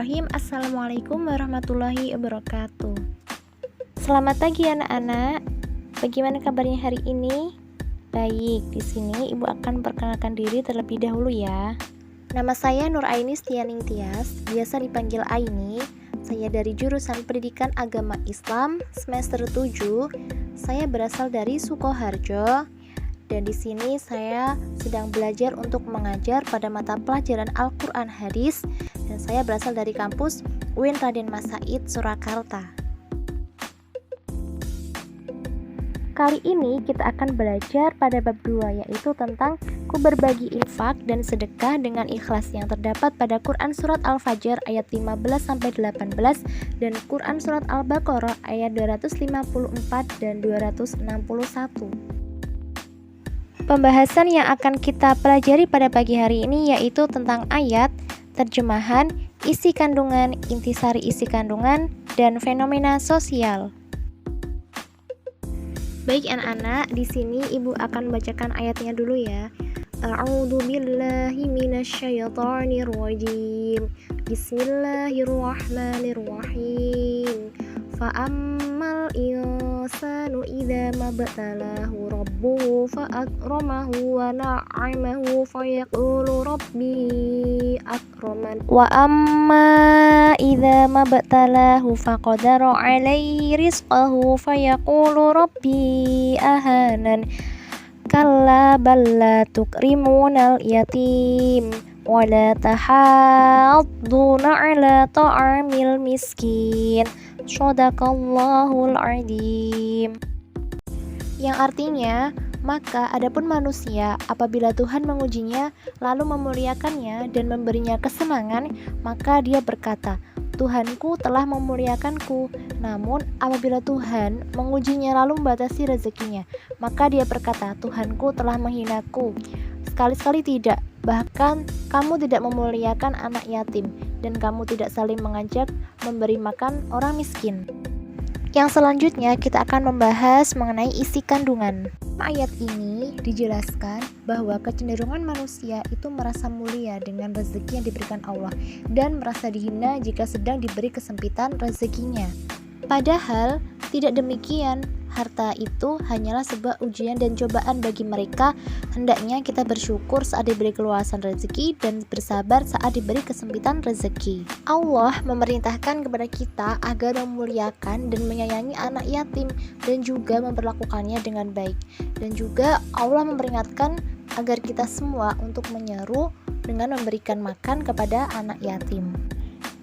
Bismillahirrahmanirrahim. Assalamualaikum warahmatullahi wabarakatuh. Selamat pagi anak-anak. Bagaimana kabarnya hari ini? Baik, di sini Ibu akan perkenalkan diri terlebih dahulu ya. Nama saya Nur Aini Stianing Tias, biasa dipanggil Aini. Saya dari jurusan Pendidikan Agama Islam semester 7. Saya berasal dari Sukoharjo. Dan di sini saya sedang belajar untuk mengajar pada mata pelajaran Al-Quran Hadis, dan saya berasal dari kampus UIN Raden Mas Said, Surakarta. Kali ini kita akan belajar pada bab 2, yaitu tentang berbagi infak dan sedekah dengan ikhlas yang terdapat pada Quran Surat Al-Fajr ayat 15-18 dan Quran Surat Al-Baqarah ayat 254 dan 261. Pembahasan yang akan kita pelajari pada pagi hari ini yaitu tentang ayat, terjemahan, isi kandungan, intisari isi kandungan, dan fenomena sosial. Baik anak-anak, di sini Ibu akan bacakan ayatnya dulu ya. A'udzu billahi minasyaitonir rajim. Bismillahirrahmanirrahim. Fa'ammal insanu idza mabtalahu rabbuhu fa'akramahu wa na'amahu fayaqulu rabbi akraman wa amma idza mabtalahu faqadara 'alaihi rizqahu fayaqulu rabbi ahanan kalla bal la tukrimunal yatim wa la tahadduna 'ala ta'amil miskin. Shadaqallahul adzim. Yang artinya, maka adapun manusia apabila Tuhan mengujinya lalu memuliakannya dan memberinya kesenangan, maka dia berkata, Tuhanku telah memuliakanku. Namun apabila Tuhan mengujinya lalu membatasi rezekinya, maka dia berkata, Tuhanku telah menghinaku. Sekali-sekali tidak, bahkan kamu tidak memuliakan anak yatim, dan kamu tidak saling mengajak memberi makan orang miskin. Yang selanjutnya kita akan membahas mengenai isi kandungan. Ayat ini dijelaskan bahwa kecenderungan manusia itu merasa mulia dengan rezeki yang diberikan Allah dan merasa dihina jika sedang diberi kesempitan rezekinya. Padahal tidak demikian. Harta itu hanyalah sebuah ujian dan cobaan bagi mereka. Hendaknya kita bersyukur saat diberi keluasan rezeki dan bersabar saat diberi kesempitan rezeki. Allah memerintahkan kepada kita agar memuliakan dan menyayangi anak yatim dan juga memperlakukannya dengan baik. Dan juga Allah memperingatkan agar kita semua untuk menyeru dengan memberikan makan kepada anak yatim.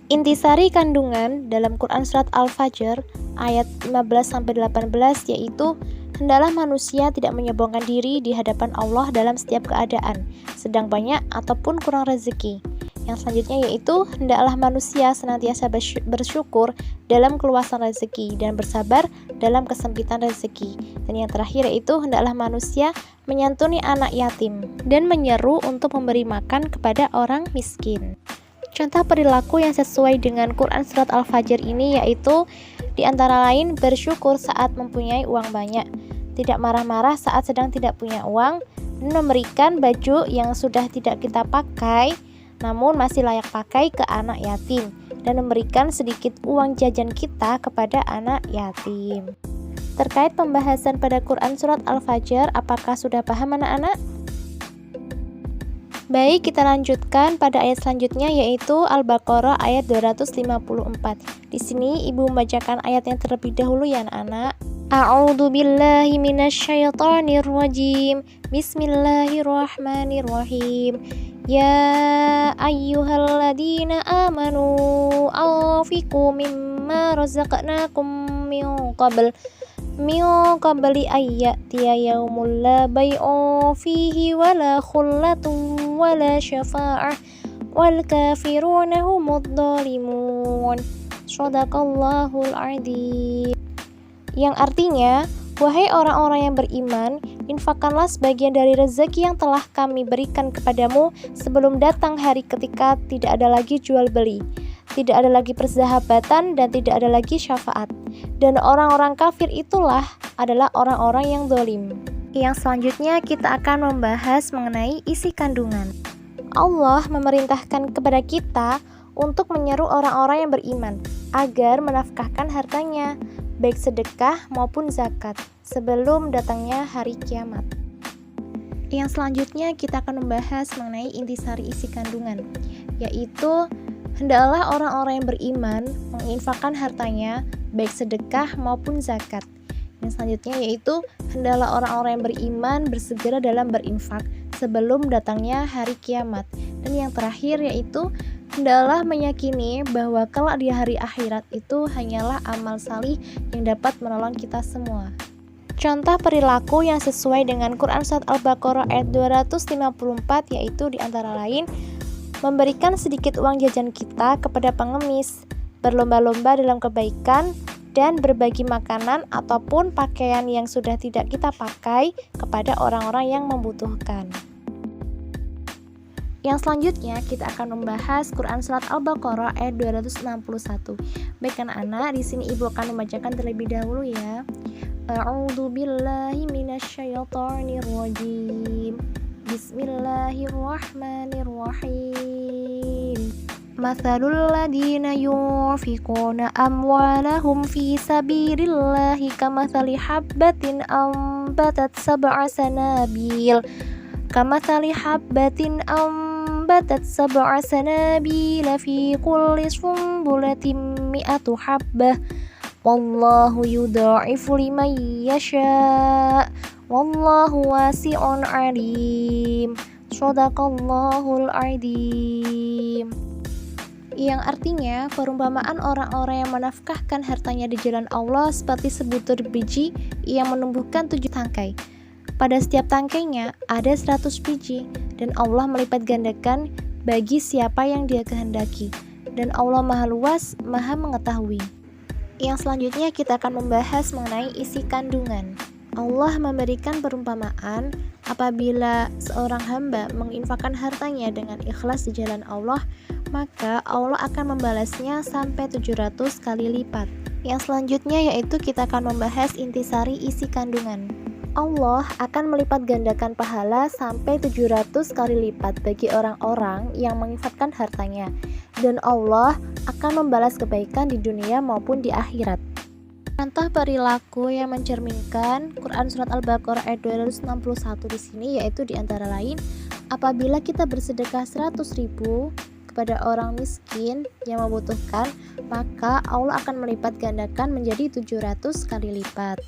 Intisari kandungan dalam Quran Surat Al-Fajr ayat 15-18 yaitu hendaklah manusia tidak menyombongkan diri di hadapan Allah dalam setiap keadaan, sedang banyak ataupun kurang rezeki. Yang selanjutnya yaitu hendaklah manusia senantiasa bersyukur dalam keluasan rezeki dan bersabar dalam kesempitan rezeki. Dan yang terakhir yaitu hendaklah manusia menyantuni anak yatim dan menyeru untuk memberi makan kepada orang miskin. Contoh perilaku yang sesuai dengan Quran Surat Al-Fajr ini yaitu di antara lain bersyukur saat mempunyai uang banyak, tidak marah-marah saat sedang tidak punya uang, dan memberikan baju yang sudah tidak kita pakai namun masih layak pakai ke anak yatim, dan memberikan sedikit uang jajan kita kepada anak yatim. Terkait pembahasan pada Quran Surat Al-Fajr, apakah sudah paham anak-anak? Baik, kita lanjutkan pada ayat selanjutnya yaitu Al-Baqarah ayat 254. Di sini Ibu membacakan ayatnya terlebih dahulu ya anak-anak. A'udzu billahi minasyaitonir rajim. Bismillahirrahmanirrahim. Ya ayyuhalladzina amanu anfiqu mimma razaqnakum min qabli ayyatiya yaumul la bay'un fihi wala khullatun wala syafa'ah wal kafiruna humudz zalimun. Shadaqallahul adzim. Yang artinya, wahai orang-orang yang beriman, infakkanlah sebagian dari rezeki yang telah kami berikan kepadamu sebelum datang hari ketika tidak ada lagi jual beli, tidak ada lagi persahabatan, dan tidak ada lagi syafaat. Dan orang-orang kafir itulah adalah orang-orang yang zalim. Yang selanjutnya kita akan membahas mengenai isi kandungan. Allah memerintahkan kepada kita untuk menyeru orang-orang yang beriman agar menafkahkan hartanya, baik sedekah maupun zakat, sebelum datangnya hari kiamat. Yang selanjutnya kita akan membahas mengenai intisari isi kandungan, yaitu hendaklah orang-orang yang beriman menginfakkan hartanya, baik sedekah maupun zakat. Yang selanjutnya yaitu hendaklah orang-orang yang beriman bersegera dalam berinfak sebelum datangnya hari kiamat. Dan yang terakhir yaitu hendaklah meyakini bahwa kelak di hari akhirat itu hanyalah amal salih yang dapat menolong kita semua. Contoh perilaku yang sesuai dengan Quran Surat Al-Baqarah ayat 254 yaitu diantara lain memberikan sedikit uang jajan kita kepada pengemis, berlomba-lomba dalam kebaikan, dan berbagi makanan ataupun pakaian yang sudah tidak kita pakai kepada orang-orang yang membutuhkan. Yang selanjutnya kita akan membahas Quran Surat Al-Baqarah ayat 261. Baik anak-anak, di sini ibu akan membacakan terlebih dahulu ya. A'udzu billahi minasyaitonir rajim. Bismillahirrahmanirrahim. Mathalul ladina yunfiquna amwalahum fi sabilillahi kamathali habbatin ambatat sab'a sanabil. Kamathali habbatin ambatat sab'a sanabil fi kulli sumbulatin mi'atu habbah. Wallahu yudha'ifu liman yasha'. Wallahu wasi'un alim. Shadaqallahul adzim. Yang artinya perumpamaan orang-orang yang menafkahkan hartanya di jalan Allah seperti sebutir biji yang menumbuhkan 7 tangkai. Pada setiap tangkainya ada 100 biji, dan Allah melipat gandakan bagi siapa yang Dia kehendaki. Dan Allah Maha Luas, Maha Mengetahui. Yang selanjutnya kita akan membahas mengenai isi kandungan. Allah memberikan perumpamaan apabila seorang hamba menginfakkan hartanya dengan ikhlas di jalan Allah, maka Allah akan membalasnya sampai 700 kali lipat. Yang selanjutnya yaitu kita akan membahas intisari isi kandungan. Allah akan melipat gandakan pahala sampai 700 kali lipat bagi orang-orang yang menginfakkan hartanya, dan Allah akan membalas kebaikan di dunia maupun di akhirat. Contoh perilaku yang mencerminkan Quran Surat Al-Baqarah ayat 261 di sini yaitu diantara lain apabila kita bersedekah 100.000 kepada orang miskin yang membutuhkan, maka Allah akan melipat gandakan menjadi 700 kali lipat.